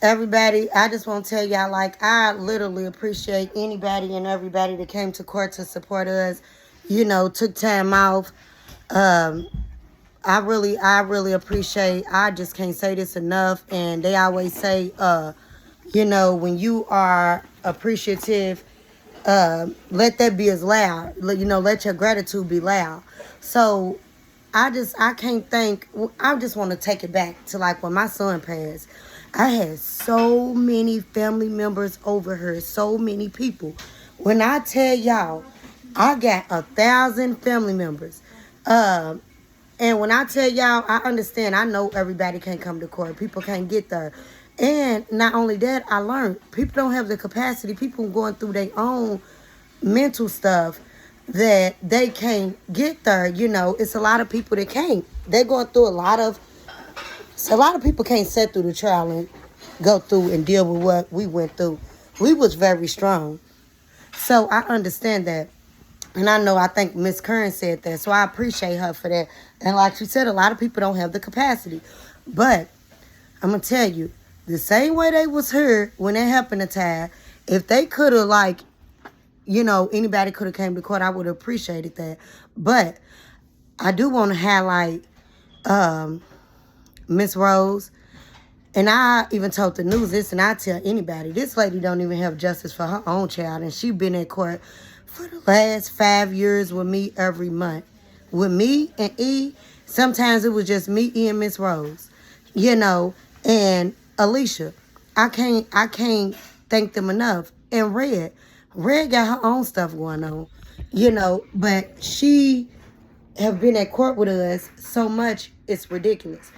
everybody, I just want to tell y'all, like, I literally appreciate anybody and everybody that came to court to support us, took time off. Um, I really appreciate, I just can't say this enough. And they always say, when you are appreciative, let that be as loud. Let your gratitude be loud. So I can't think. I just want to take it back to like when my son passed. I had so many family members over here, so many people. When I tell y'all, I got 1,000 family members. Um, and when I tell y'all, I understand. I know everybody can't come to court. People can't get there. And not only that, I learned people don't have the capacity. People going through their own mental stuff that they can't get there. It's a lot of people that can't. They're going through a lot of people can't sit through the trial and go through and deal with what we went through. We was very strong. So I understand that. And I think Miss Curran said that. So I appreciate her for that. And like she said, a lot of people don't have the capacity. But I'm going to tell you, the same way they was here when it happened to Ty, if they could have, anybody could have came to court, I would have appreciated that. But I do want to highlight Miss Rose. And I even told the news this, and I tell anybody, this lady don't even have justice for her own child. And she been in court for the last 5 years with me every month. With me and E, sometimes it was just me, E, and Miss Rose. And Alicia. I can't thank them enough. And Red got her own stuff going on. But she have been at court with us so much, it's ridiculous.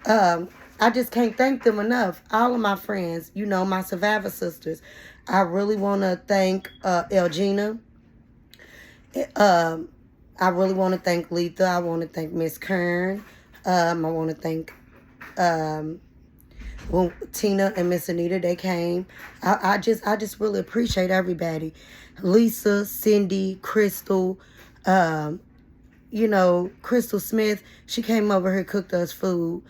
I just can't thank them enough. All of my friends, my survivor sisters. I really want to thank Elgina. I really want to thank Letha. I want to thank Miss Kern. I want to thank Tina and Miss Anita. They came. I just really appreciate everybody. Lisa, Cindy, Crystal, Crystal Smith. She came over here, cooked us food,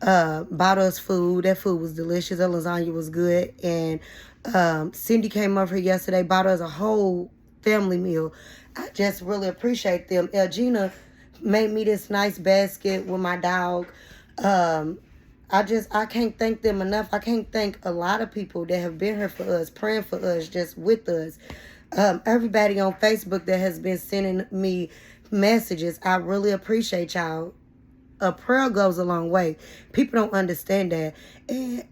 bought us food. That food was delicious. That lasagna was good. And Cindy came over here yesterday, bought us a whole family meal. I just really appreciate them. Elgina made me this nice basket with my dog. I can't thank them enough. I can't thank a lot of people that have been here for us, praying for us, just with us. Everybody on Facebook that has been sending me messages. I really appreciate y'all. A prayer goes a long way. People don't understand that. And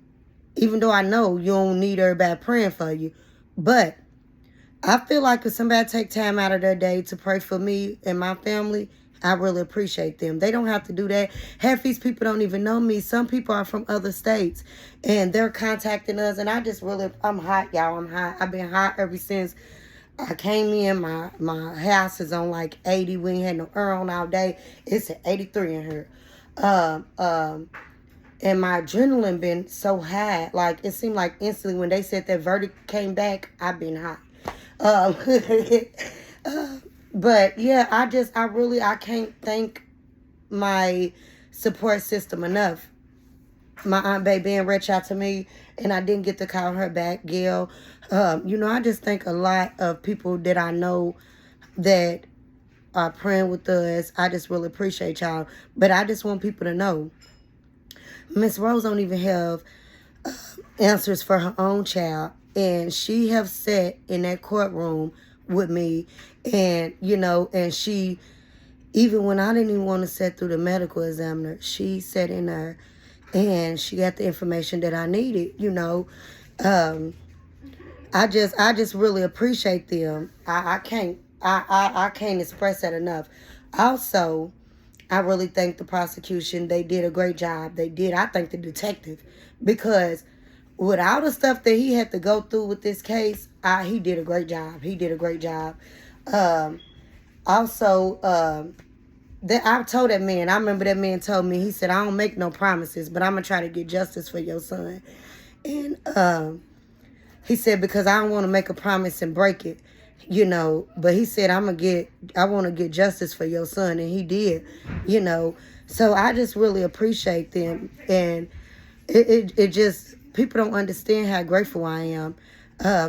even though I know you don't need everybody praying for you, but I feel like if somebody take time out of their day to pray for me and my family, I really appreciate them. They don't have to do that. Half these people don't even know me. Some people are from other states, and they're contacting us. And I'm hot, y'all. I'm hot. I've been hot ever since I came in. My house is on like 80. We ain't had no air on all day. It's at 83 in here. And my adrenaline been so high. Like, it seemed like instantly when they said that verdict came back, I've been hot. But yeah, I can't thank my support system enough. My Aunt Bay being reached out to me, and I didn't get to call her back, Gail. I just think a lot of people that I know that are praying with us. I just really appreciate y'all. But I just want people to know, Miss Rose don't even have answers for her own child. And she have sat in that courtroom with me. And, and she, even when I didn't even want to sit through the medical examiner, she sat in there and she got the information that I needed, I just really appreciate them. I can't express that enough. Also, I really thank the prosecution. They did a great job. I thank the detective, because with all the stuff that he had to go through with this case, he did a great job. I told that man, I remember that man told me, he said, I don't make no promises, but I'm going to try to get justice for your son. And he said, because I don't want to make a promise and break it, but he said, I want to get justice for your son. And he did, So I just really appreciate them. And it just, people don't understand how grateful I am.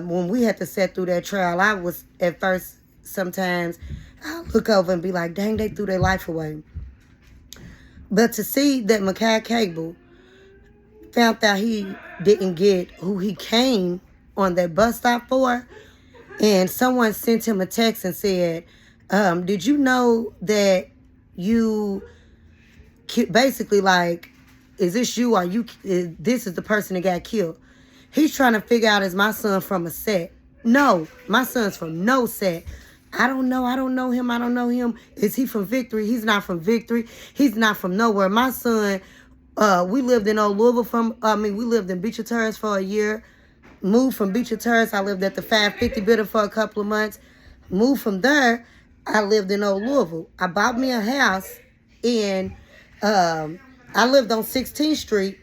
When we had to sit through that trial, I was at first sometimes I look over and be like, dang, they threw their life away. But to see that Makai Cable found out he didn't get who he came on that bus stop for, and someone sent him a text and said, did you know that you basically like, is this you or you? This is the person that got killed. He's trying to figure out, is my son from a set? No, my son's from no set. I don't know him. I don't know him. Is he from Victory? He's not from Victory. He's not from nowhere. My son, we lived in Old Louisville we lived in Beecher Terrace for a year. Moved from Beecher Terrace. I lived at the 550 building for a couple of months. Moved from there. I lived in Old Louisville. I bought me a house in, I lived on 16th Street.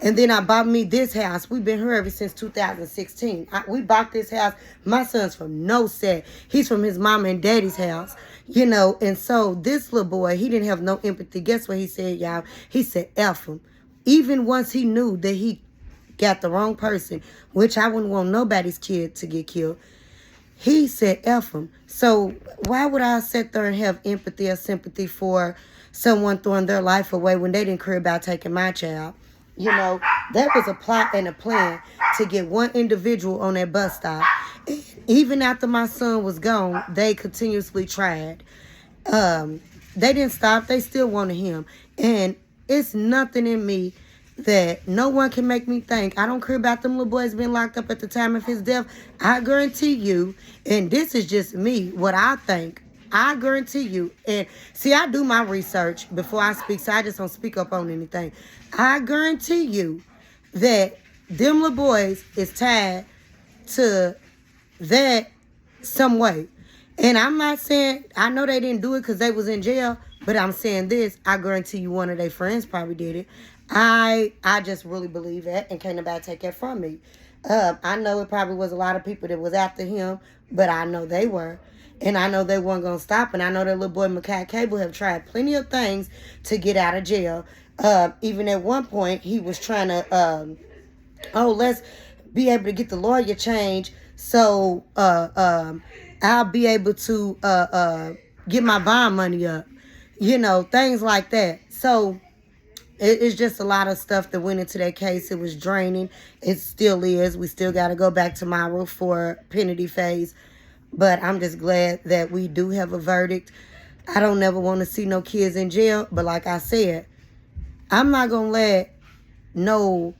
And then I bought me this house. We've been here ever since 2016. We bought this house. My son's from no set. He's from his mama and daddy's house, you know. And so this little boy, he didn't have no empathy. Guess what he said, y'all? He said, F him. Even once he knew that he got the wrong person, which I wouldn't want nobody's kid to get killed, he said, F him. So why would I sit there and have empathy or sympathy for someone throwing their life away when they didn't care about taking my child? You know, that was a plot and a plan to get one individual on that bus stop. Even after my son was gone, they continuously tried. They didn't stop. They still wanted him. And it's nothing in me that no one can make me think. I don't care about them little boys being locked up at the time of his death. I guarantee you, and this is just me, what I think. I guarantee you, and see, I do my research before I speak, so I just don't speak up on anything. I guarantee you that them little boys is tied to that some way. And I'm not saying, I know they didn't do it because they was in jail, but I'm saying this, I guarantee you one of their friends probably did it. I just really believe that, and can't nobody take that from me. I know it probably was a lot of people that was after him, but I know they were. And I know they weren't going to stop. And I know that little boy, Makai Cable, have tried plenty of things to get out of jail. Even at one point, he was trying to, let's be able to get the lawyer change so I'll be able to get my bond money up. You know, things like that. So it's just a lot of stuff that went into that case. It was draining. It still is. We still got to go back tomorrow for penalty phase. But I'm just glad that we do have a verdict. I don't never want to see no kids in jail. But like I said, I'm not going to let or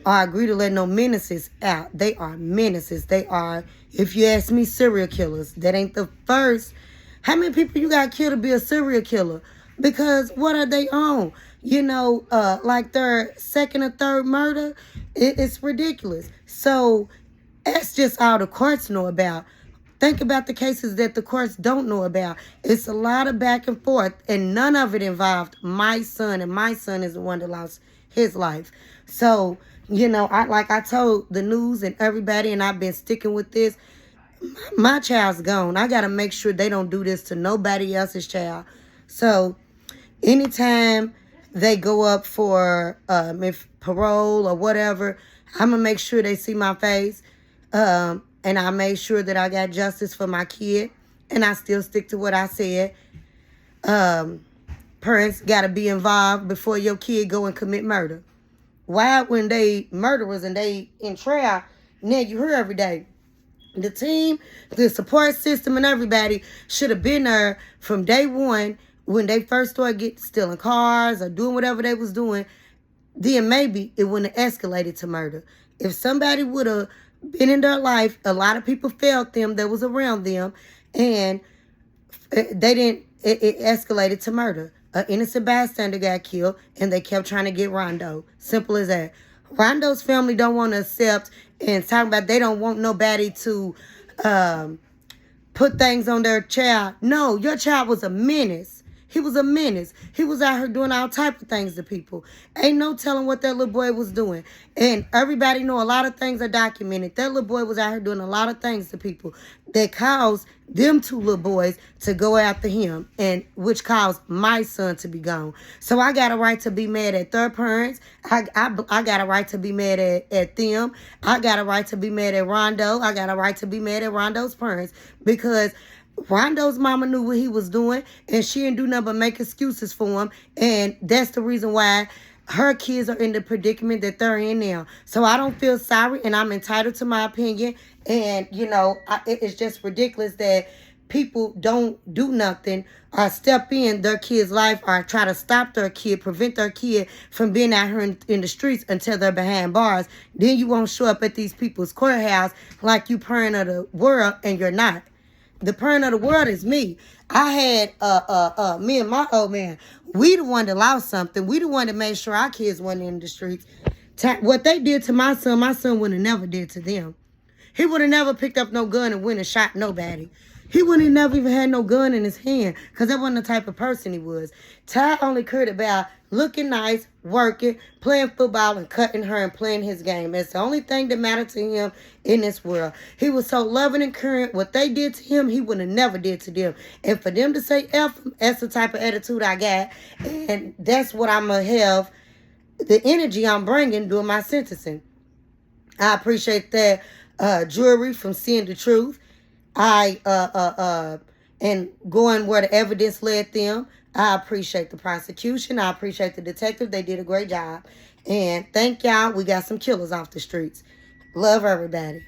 agree to let no menaces out. They are menaces. They are, if you ask me, serial killers. That ain't the first. How many people you got killed to be a serial killer? Because what are they on? You know, like their second or third murder? It's ridiculous. So that's just all the courts know about. Think about the cases that the courts don't know about. It's a lot of back and forth, and none of it involved my son, and my son is the one that lost his life. So, you know, I told the news and everybody, and I've been sticking with this, my child's gone. I got to make sure they don't do this to nobody else's child. So, anytime they go up for if parole or whatever, I'm going to make sure they see my face. And I made sure that I got justice for my kid. And I still stick to what I said. Parents got to be involved before your kid go and commit murder. Why, when they murderers and they in trial, now you hear every day. The team, the support system, and everybody should have been there from day one when they first started stealing cars or doing whatever they was doing. Then maybe it wouldn't have escalated to murder. If somebody would have been in their life, a lot of people failed them that was around them, and they didn't, it escalated to murder. An innocent bystander got killed, and they kept trying to get Rondo. Simple as that. Rondo's family don't want to accept and talk about they don't want nobody to put things on their child. No, your child was a menace. He was a menace. He was out here doing all type of things to people. Ain't no telling what that little boy was doing. And everybody know a lot of things are documented. That little boy was out here doing a lot of things to people that caused them two little boys to go after him, and which caused my son to be gone. So I got a right to be mad at their parents. I got a right to be mad at them. I got a right to be mad at Rondo. I got a right to be mad at Rondo's parents, because Rondo's mama knew what he was doing, and she didn't do nothing but make excuses for him. And that's the reason why her kids are in the predicament that they're in now. So I don't feel sorry, and I'm entitled to my opinion. And, you know, it's just ridiculous that people don't do nothing or step in their kid's life or try to stop their kid, prevent their kid from being out here in the streets until they're behind bars. Then you won't show up at these people's courthouse like you parent of the world, and you're not. The parent of the world is me. I had me and my old man. We the one that lost something. We the one that made sure our kids weren't in the streets. What they did to my son would have never did to them. He would have never picked up no gun and went and shot nobody. He would have never even had no gun in his hand, because that wasn't the type of person he was. Ty only cared about looking nice, working, playing football, and cutting her and playing his game. That's the only thing that mattered to him in this world. He was so loving and caring. What they did to him, he would have never did to them. And for them to say F him, that's the type of attitude I got. And that's what I'm going to have, the energy I'm bringing during my sentencing. I appreciate that jury from Seeing the Truth. And going where the evidence led them. I appreciate the prosecution. I appreciate the detective. They did a great job. And thank y'all. We got some killers off the streets. Love everybody.